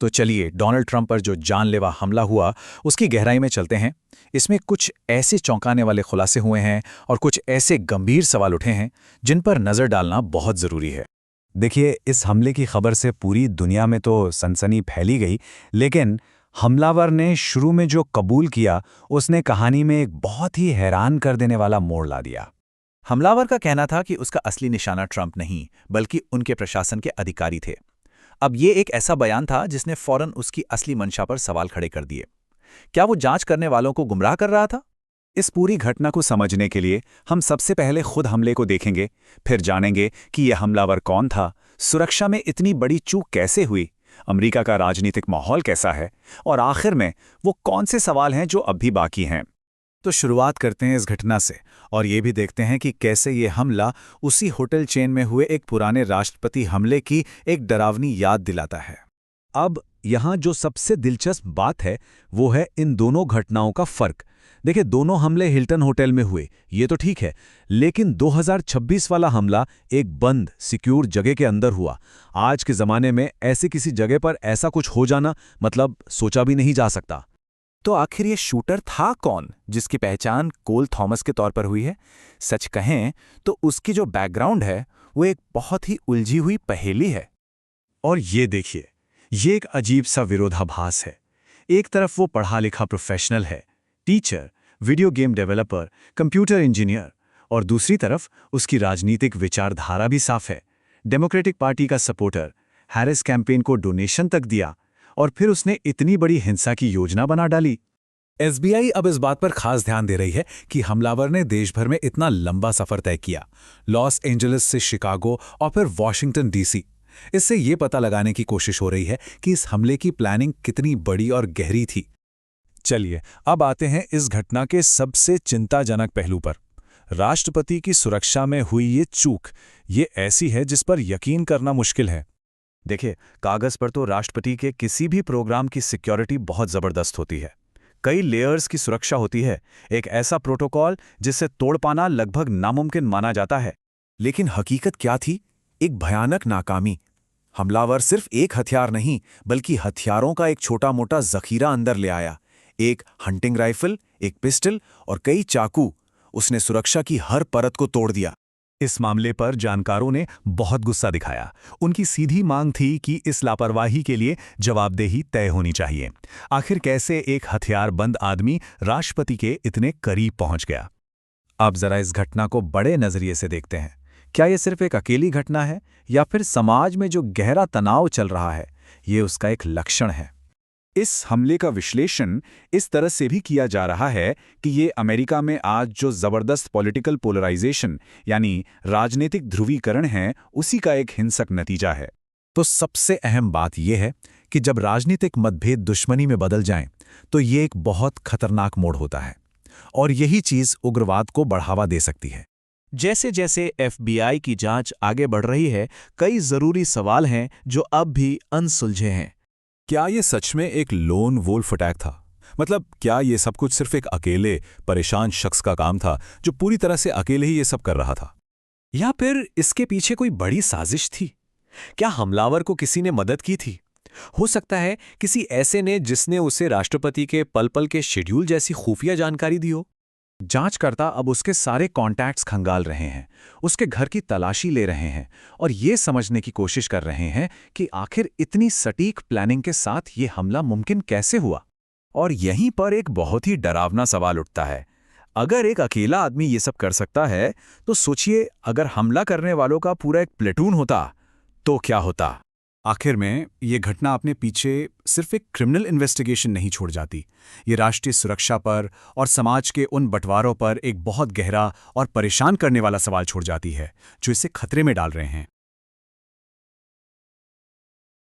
तो चलिए Donald Trump पर जो जानलेवा हमला हुआ उसकी गहराई में चलते हैं। इसमें कुछ ऐसे चौंकाने वाले खुलासे हुए हैं और कुछ ऐसे गंभीर सवाल उठे हैं जिन पर नज़र डालना बहुत ज़रूरी है। देखिए, इस हमले की खबर से पूरी दुनिया में तो सनसनी फैली गई, लेकिन हमलावर ने शुरू में जो कबूल किया उसने कहानी में एक बहुत ही हैरान कर देने वाला मोड़ ला दिया। हमलावर का कहना था कि उसका असली निशाना ट्रंप नहीं बल्कि उनके प्रशासन के अधिकारी थे। अब ये एक ऐसा बयान था जिसने फौरन उसकी असली मंशा पर सवाल खड़े कर दिए। क्या वो जांच करने वालों को गुमराह कर रहा था? इस पूरी घटना को समझने के लिए हम सबसे पहले खुद हमले को देखेंगे, फिर जानेंगे कि यह हमलावर कौन था, सुरक्षा में इतनी बड़ी चूक कैसे हुई, अमेरिका का राजनीतिक माहौल कैसा है, और आखिर में वो कौन से सवाल हैं जो अब भी बाकी हैं। तो शुरुआत करते हैं इस घटना से और ये भी देखते हैं कि कैसे ये हमला उसी होटल चेन में हुए एक पुराने राष्ट्रपति हमले की एक डरावनी याद दिलाता है। अब यहाँ जो सबसे दिलचस्प बात है वो है इन दोनों घटनाओं का फर्क। देखिए, दोनों हमले हिल्टन होटल में हुए, ये तो ठीक है, लेकिन 2026 वाला हमला एक बंद सिक्योर जगह के अंदर हुआ। आज के ज़माने में ऐसे किसी जगह पर ऐसा कुछ हो जाना मतलब सोचा भी नहीं जा सकता। तो आखिर ये शूटर था कौन जिसकी पहचान कोल थॉमस के तौर पर हुई है? सच कहें तो उसकी जो बैकग्राउंड है वो एक बहुत ही उलझी हुई पहेली है। और ये देखिए, ये एक अजीब सा विरोधाभास है। एक तरफ वो पढ़ा लिखा प्रोफेशनल है, teacher, video game developer, computer engineer, और दूसरी तरफ उसकी राजनीतिक विचारधारा भी साफ है। डेमोक्रेटिक पार्टी का सपोर्टर, हैरिस कैंपेन को डोनेशन तक दिया, और फिर उसने इतनी बड़ी हिंसा की योजना बना डाली। एसबीआई अब इस बात पर खास ध्यान दे रही है कि हमलावर ने देश भर में इतना लंबा सफर तय किया, लॉस एंजलिस से शिकागो और फिर वॉशिंगटन डीसी। इससे ये पता लगाने की कोशिश हो रही है कि इस हमले की प्लानिंग कितनी बड़ी और गहरी थी। चलिए अब आते हैं इस घटना के सबसे चिंताजनक पहलू पर। राष्ट्रपति की सुरक्षा में हुई ये चूक, ये ऐसी है जिस पर यकीन करना मुश्किल है। देखिए, कागज पर तो राष्ट्रपति के किसी भी प्रोग्राम की सिक्योरिटी बहुत जबरदस्त होती है, कई लेयर्स की सुरक्षा होती है, एक ऐसा प्रोटोकॉल जिसे तोड़ पाना लगभग नामुमकिन माना जाता है। लेकिन हकीकत क्या थी? एक भयानक नाकामी। हमलावर सिर्फ एक हथियार नहीं बल्कि हथियारों का एक छोटा मोटा जखीरा अंदर ले आया। एक हंटिंग राइफल, एक पिस्टल और कई चाकू। उसने सुरक्षा की हर परत को तोड़ दिया। इस मामले पर जानकारों ने बहुत गुस्सा दिखाया। उनकी सीधी मांग थी कि इस लापरवाही के लिए जवाबदेही तय होनी चाहिए। आखिर कैसे एक हथियारबंद आदमी राष्ट्रपति के इतने करीब पहुंच गया? अब जरा इस घटना को बड़े नजरिए से देखते हैं। क्या ये सिर्फ एक अकेली घटना है या फिर समाज में जो गहरा तनाव चल रहा है ये उसका एक लक्षण है? इस हमले का विश्लेषण इस तरह से भी किया जा रहा है कि ये अमेरिका में आज जो जबरदस्त पॉलिटिकल पोलराइजेशन यानी राजनीतिक ध्रुवीकरण है उसी का एक हिंसक नतीजा है। तो सबसे अहम बात यह है कि जब राजनीतिक मतभेद दुश्मनी में बदल जाएं, तो ये एक बहुत खतरनाक मोड़ होता है और यही चीज उग्रवाद को बढ़ावा दे सकती है। जैसे जैसे एफबीआई की जांच आगे बढ़ रही है, कई जरूरी सवाल हैं जो अब भी अनसुलझे हैं। क्या ये सच में एक लोन वोल्फ अटैक था? मतलब क्या ये सब कुछ सिर्फ एक अकेले परेशान शख्स का काम था जो पूरी तरह से अकेले ही ये सब कर रहा था? या फिर इसके पीछे कोई बड़ी साजिश थी? क्या हमलावर को किसी ने मदद की थी? हो सकता है किसी ऐसे ने जिसने उसे राष्ट्रपति के पल पल के शेड्यूल जैसी खुफिया जानकारी दी हो। जांचकर्ता अब उसके सारे कॉन्टैक्ट्स खंगाल रहे हैं, उसके घर की तलाशी ले रहे हैं और ये समझने की कोशिश कर रहे हैं कि आखिर इतनी सटीक प्लानिंग के साथ ये हमला मुमकिन कैसे हुआ। और यहीं पर एक बहुत ही डरावना सवाल उठता है। अगर एक अकेला आदमी ये सब कर सकता है तो सोचिए, अगर हमला करने वालों का पूरा एक प्लेटून होता तो क्या होता? आखिर में ये घटना अपने पीछे सिर्फ एक क्रिमिनल इन्वेस्टिगेशन नहीं छोड़ जाती, ये राष्ट्रीय सुरक्षा पर और समाज के उन बंटवारों पर एक बहुत गहरा और परेशान करने वाला सवाल छोड़ जाती है जो इसे खतरे में डाल रहे हैं।